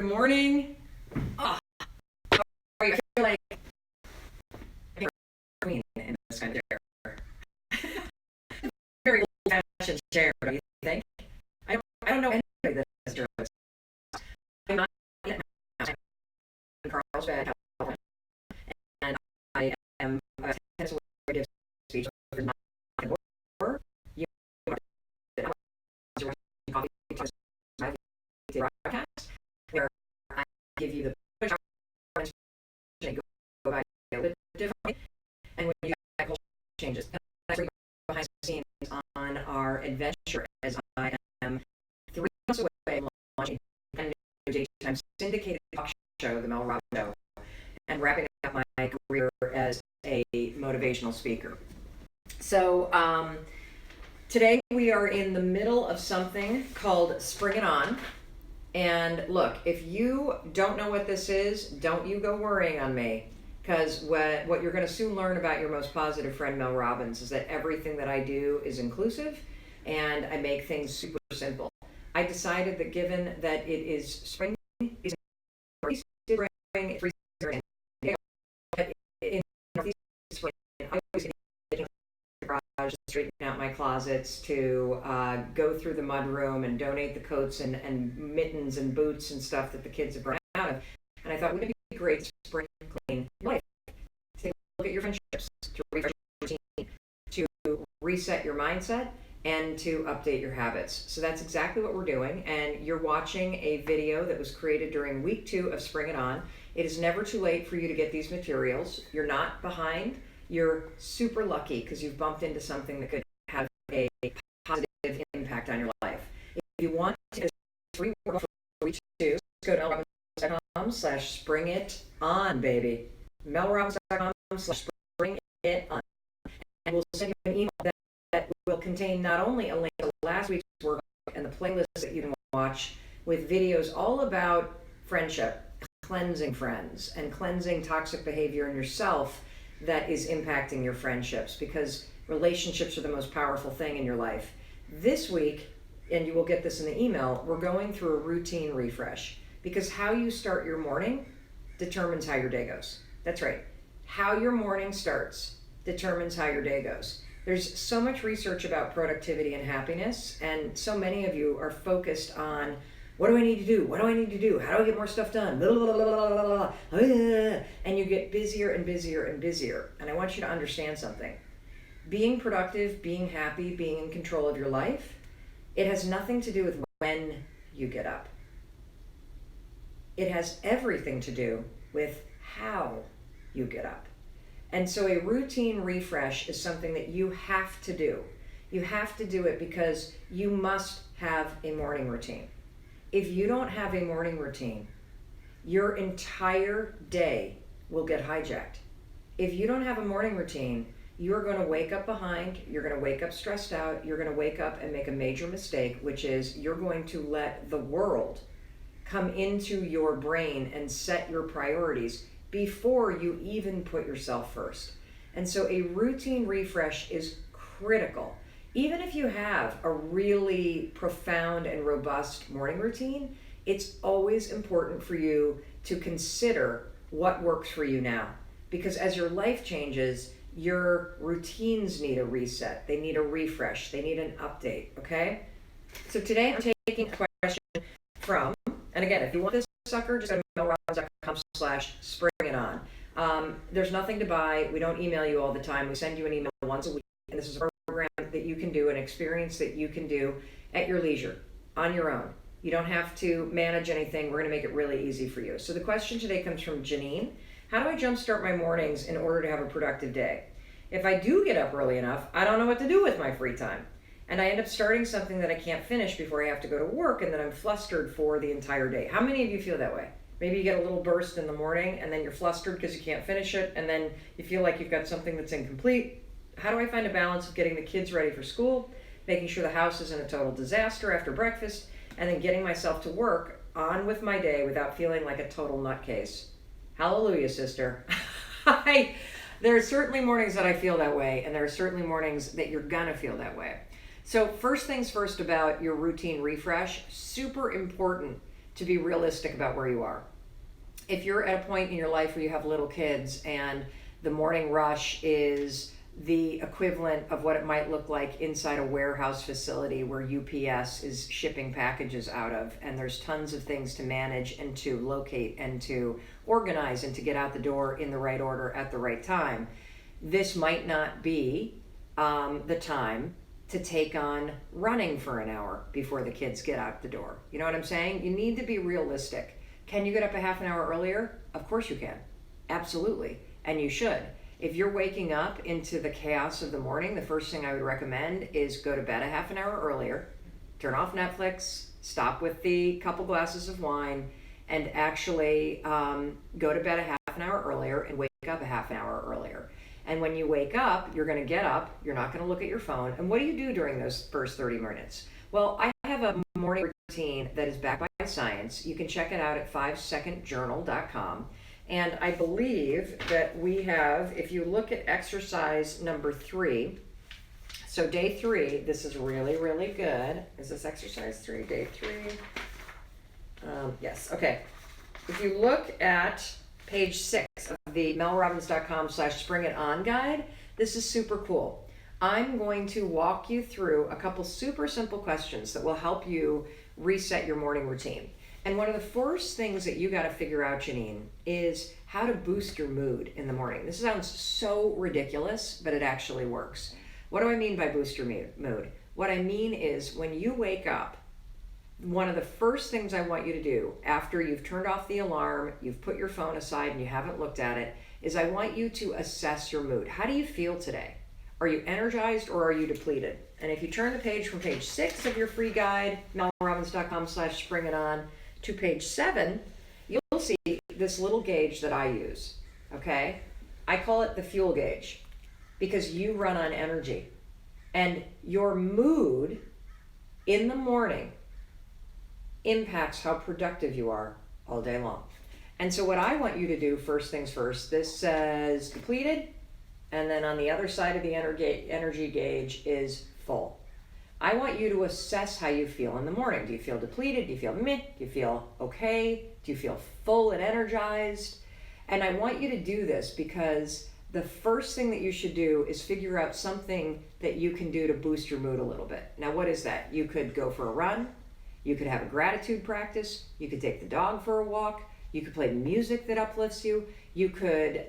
morning. Oh, how are you? I feel like I'm queen in this kind of chair. Very old-fashioned chair, don't you think? I don't know anybody that has drugs. I'm not in Carlsbad, California, and I am a tennis award to give speech for not or you are watching coffee my broadcast where I give you the push go back a little bit differently, and when you get changes. That's where behind the scenes on our adventure as I am 3 months away from launching a new daytime syndicated talk show, the Mel Robbins Show, and wrapping up my career as a motivational speaker. So today we are in the middle of something called Spring It On. And look, if you don't know what this is, don't you go worrying on me. Because what you're going to soon learn about your most positive friend, Mel Robbins, is that everything that I do is inclusive and I make things super simple. I decided that given that it is spring, it's spring, it's freezing in Northeast spring, I always get in the garage, straighten out my closets, to go through the mudroom and donate the coats and mittens and boots and stuff that the kids have run out of. And I thought, wouldn't it be great to spring clean your life? Take a look at your friendships, to refresh your routine, to reset your mindset, and to update your habits. So that's exactly what we're doing. And you're watching a video that was created during week 2 of Spring It On. It is never too late for you to get these materials. You're not behind. You're super lucky because you've bumped into something that could have a positive impact on your life. If you want to, it's free for week 2. Go to melrobbins.com/springiton, baby. melrobbins.com/springiton. And we'll send you an email that will contain not only a link to last week's work and the playlist that you can watch with videos all about friendship, cleansing friends, and cleansing toxic behavior in yourself that is impacting your friendships, because relationships are the most powerful thing in your life. This week, and you will get this in the email, we're going through a routine refresh, because how you start your morning determines how your day goes. That's right. How your morning starts determines how your day goes. There's so much research about productivity and happiness, and so many of you are focused on, what do I need to do? What do I need to do? How do I get more stuff done? Blah, blah, blah, blah, blah, blah. And you get busier and busier and busier. And I want you to understand something. Being productive, being happy, being in control of your life, it has nothing to do with when you get up. It has everything to do with how you get up. And so a routine refresh is something that you have to do. You have to do it because you must have a morning routine. If you don't have a morning routine, your entire day will get hijacked. If you don't have a morning routine, you're going to wake up behind, you're going to wake up stressed out, you're going to wake up and make a major mistake, which is you're going to let the world come into your brain and set your priorities before you even put yourself first. And so a routine refresh is critical. Even if you have a really profound and robust morning routine, it's always important for you to consider what works for you now. Because as your life changes, your routines need a reset. They need a refresh. They need an update, okay? So today I'm taking a question from, and again, if you want this sucker, just go to melrobbins.com/springiton. There's nothing to buy. We don't email you all the time. We send you an email once a week, and this is a program that you can do, an experience that you can do at your leisure, on your own. You don't have to manage anything. We're going to make it really easy for you. So the question today comes from Janine. How do I jumpstart my mornings in order to have a productive day? If I do get up early enough, I don't know what to do with my free time. And I end up starting something that I can't finish before I have to go to work, and then I'm flustered for the entire day. How many of you feel that way? Maybe you get a little burst in the morning, and then you're flustered because you can't finish it, and then you feel like you've got something that's incomplete. How do I find a balance of getting the kids ready for school, making sure the house isn't a total disaster after breakfast, and then getting myself to work on with my day without feeling like a total nutcase? Hallelujah, sister. There are certainly mornings that I feel that way, and there are certainly mornings that you're gonna feel that way. So first things first about your routine refresh, super important to be realistic about where you are. If you're at a point in your life where you have little kids and the morning rush is the equivalent of what it might look like inside a warehouse facility where UPS is shipping packages out of, and there's tons of things to manage and to locate and to organize and to get out the door in the right order at the right time, this might not be the time to take on running for an hour before the kids get out the door. You know what I'm saying? You need to be realistic. Can you get up a half an hour earlier? Of course you can. Absolutely. And you should. If you're waking up into the chaos of the morning, the first thing I would recommend is go to bed a half an hour earlier, turn off Netflix, stop with the couple glasses of wine, and actually go to bed a half an hour earlier and wake up a half an hour earlier. And when you wake up, you're going to get up, you're not going to look at your phone. And what do you do during those first 30 minutes? Well, I have a morning routine that is backed by science. You can check it out at 5secondjournal.com. And I believe that we have, if you look at exercise number 3, so day 3, this is really, really good. Is this exercise 3, day 3? Yes, okay. If you look at page 6 of the melrobbins.com/springiton guide, this is super cool. I'm going to walk you through a couple super simple questions that will help you reset your morning routine. And one of the first things that you got to figure out, Janine, is how to boost your mood in the morning. This sounds so ridiculous, but it actually works. What do I mean by boost your mood? What I mean is when you wake up, one of the first things I want you to do after you've turned off the alarm, you've put your phone aside and you haven't looked at it, is I want you to assess your mood. How do you feel today? Are you energized or are you depleted? And if you turn the page from page 6 of your free guide, melrobbins.com/springiton, to page 7, you'll see this little gauge that I use, okay? I call it the fuel gauge because you run on energy. And your mood in the morning impacts how productive you are all day long. And so what I want you to do, first things first, this says depleted, and then on the other side of the energy gauge is full. I want you to assess how you feel in the morning. Do you feel depleted? Do you feel meh? Do you feel okay? Do you feel full and energized? And I want you to do this because the first thing that you should do is figure out something that you can do to boost your mood a little bit. Now, what is that? You could go for a run. You could have a gratitude practice. You could take the dog for a walk. You could play music that uplifts you. You could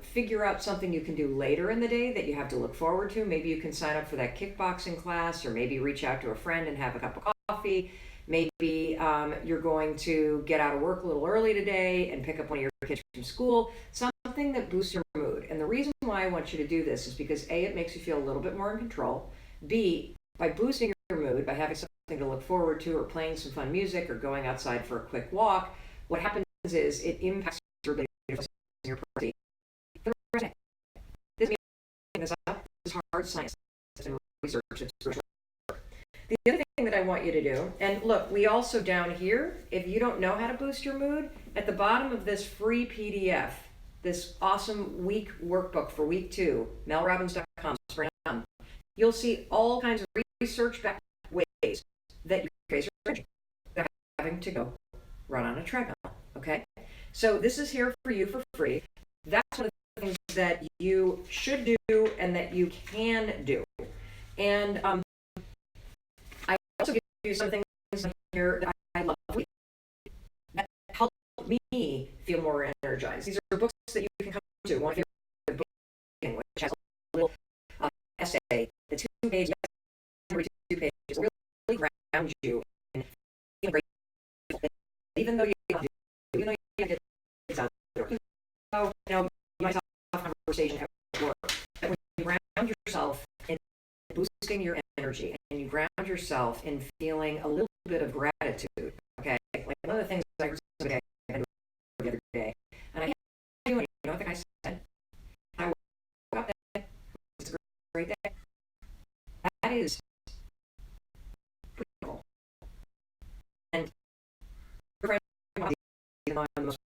figure out something you can do later in the day that you have to look forward to. Maybe you can sign up for that kickboxing class, or maybe reach out to a friend and have a cup of coffee. Maybe you're going to get out of work a little early today and pick up one of your kids from school. Something that boosts your mood. And the reason why I want you to do this is because A, it makes you feel a little bit more in control. B, by boosting your mood, by having something to look forward to, or playing some fun music, or going outside for a quick walk, what happens is it impacts your ability to focus on your priority. This is hard science and research. It's crucial. The other thing that I want you to do, and look, we also down here, if you don't know how to boost your mood, at the bottom of this free PDF, this awesome week workbook for week 2, melrobbins.com, you'll see all kinds of research-backed ways that you can raise your energy without having to go run on a treadmill, okay? So this is here for you for free. That's one of the things that you should do and that you can do. And I also give you some things here that I love that help me feel more energized. These are books that you can come to. One of your books, which has a little essay, the 2 pages, every 2 pages, really ground you in feeling grateful. Even though you get things out there. So, you know, you might have a conversation at work, that when you ground yourself in boosting your energy, and you ground yourself in feeling a little bit of gratitude, okay? Like one of the things I heard somebody the other day, and I can't do it, you know what the guy said? I woke up that it's a great day. That is pretty cool. And your friend, even though I'm the most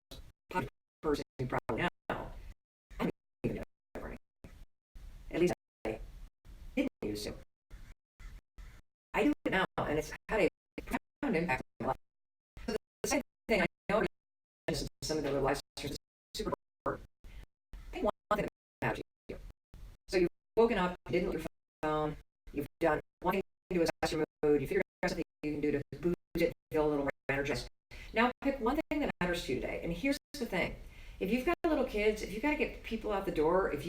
popular person you probably know, I don't even know that. At least I didn't used to. I do it now, and it's had a profound impact on my life. some of the other live streams is super important. Pick one thing that matters to you. So you've woken up, you didn't look at your phone, you've done one thing to assess your mood, you figured out something you can do to boost it and feel a little more energized. Now pick one thing that matters to you today. And here's the thing. If you've got little kids, if you've got to get people out the door, if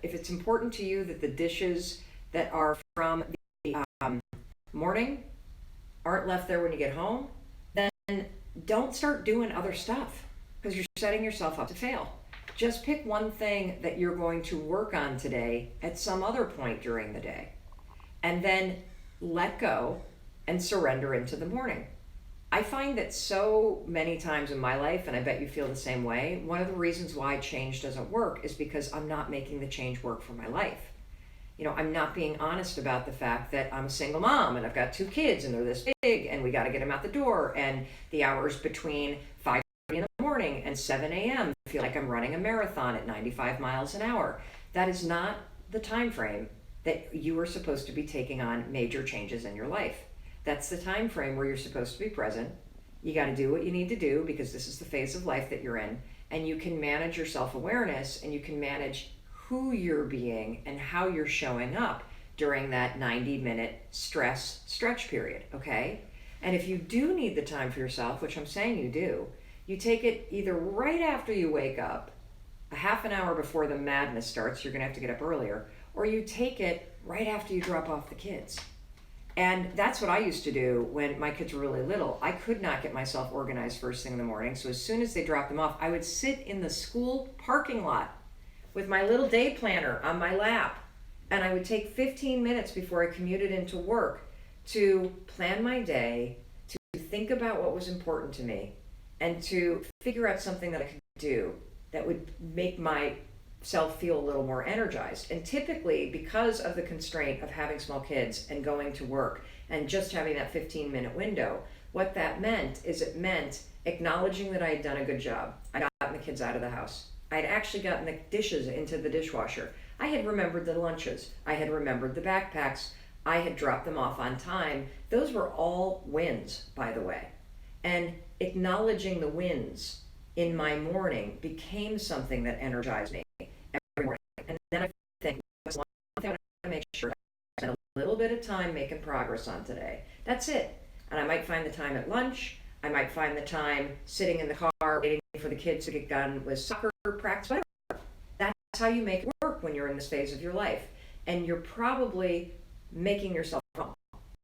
it's important to you that the dishes that are from the morning aren't left there when you get home, then don't start doing other stuff because you're setting yourself up to fail. Just pick one thing that you're going to work on today at some other point during the day, and then let go and surrender into the morning. I find that so many times in my life, and I bet you feel the same way, one of the reasons why change doesn't work is because I'm not making the change work for my life. I'm not being honest about the fact that I'm a single mom and I've got 2 kids and they're this big and we got to get them out the door, and the hours between 5:30 in the morning and 7 a.m. feel like I'm running a marathon at 95 miles an hour. That is not the time frame that you are supposed to be taking on major changes in your life. That's the time frame where you're supposed to be present. You got to do what you need to do because this is the phase of life that you're in, and you can manage your self-awareness and you can manage who you're being and how you're showing up during that 90-minute stress stretch period, okay? And if you do need the time for yourself, which I'm saying you do, you take it either right after you wake up, a half an hour before the madness starts, you're gonna have to get up earlier, or you take it right after you drop off the kids. And that's what I used to do when my kids were really little. I could not get myself organized first thing in the morning, so as soon as they dropped them off, I would sit in the school parking lot with my little day planner on my lap, and I would take 15 minutes before I commuted into work to plan my day, to think about what was important to me, and to figure out something that I could do that would make myself feel a little more energized. And typically, because of the constraint of having small kids and going to work and just having that 15-minute window, what that meant is it meant acknowledging that I had done a good job. I'd gotten the kids out of the house. I'd actually gotten the dishes into the dishwasher. I had remembered the lunches. I had remembered the backpacks. I had dropped them off on time. Those were all wins, by the way. And acknowledging the wins in my morning became something that energized me every morning. And then I think, what's one thing I want to make sure I spend a little bit of time making progress on today? That's it. And I might find the time at lunch. I might find the time sitting in the car waiting for the kids to get done with soccer practice, whatever. That's how you make it work when you're in this phase of your life. And you're probably making yourself wrong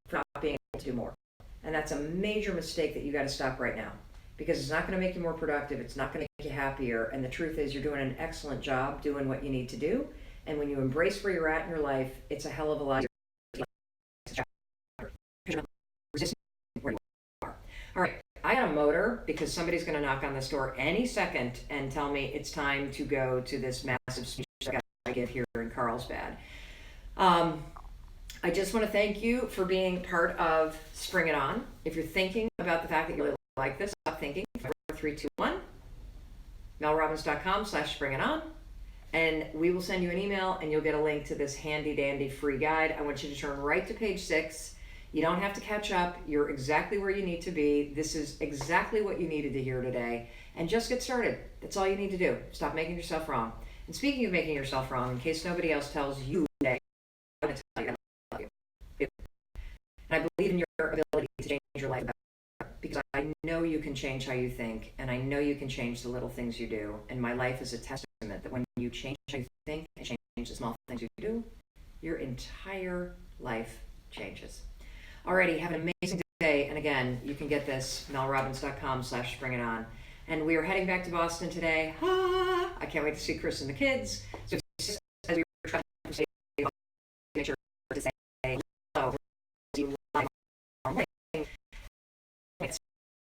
for not being able to do more. And that's a major mistake that you got to stop right now, because it's not going to make you more productive. It's not going to make you happier. And the truth is, you're doing an excellent job doing what you need to do. And when you embrace where you're at in your life, it's a hell of a lot easier. Resisting where you are. All right. I got a motor because somebody's going to knock on this door any second and tell me it's time to go to this massive speech I got to give here in Carlsbad. I just want to thank you for being part of Spring It On. If you're thinking about the fact that you really like this, stop thinking. 4321 melrobbins.com/springiton, and we will send you an email and you'll get a link to this handy dandy free guide. I want you to turn right to page 6. You don't have to catch up. You're exactly where you need to be. This is exactly what you needed to hear today. And just get started. That's all you need to do. Stop making yourself wrong. And speaking of making yourself wrong, in case nobody else tells you today, I'm going to tell you I love you. And I believe in your ability to change your life because I know you can change how you think, and I know you can change the little things you do. And my life is a testament that when you change how you think and change the small things you do, your entire life changes. Alrighty, have an amazing day. And again, you can get this, melrobbins.com/springiton. And we are heading back to Boston today. I can't wait to see Chris and the kids. So as we were trying to say, make sure to say hello.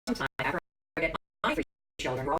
Sometime after I get my children,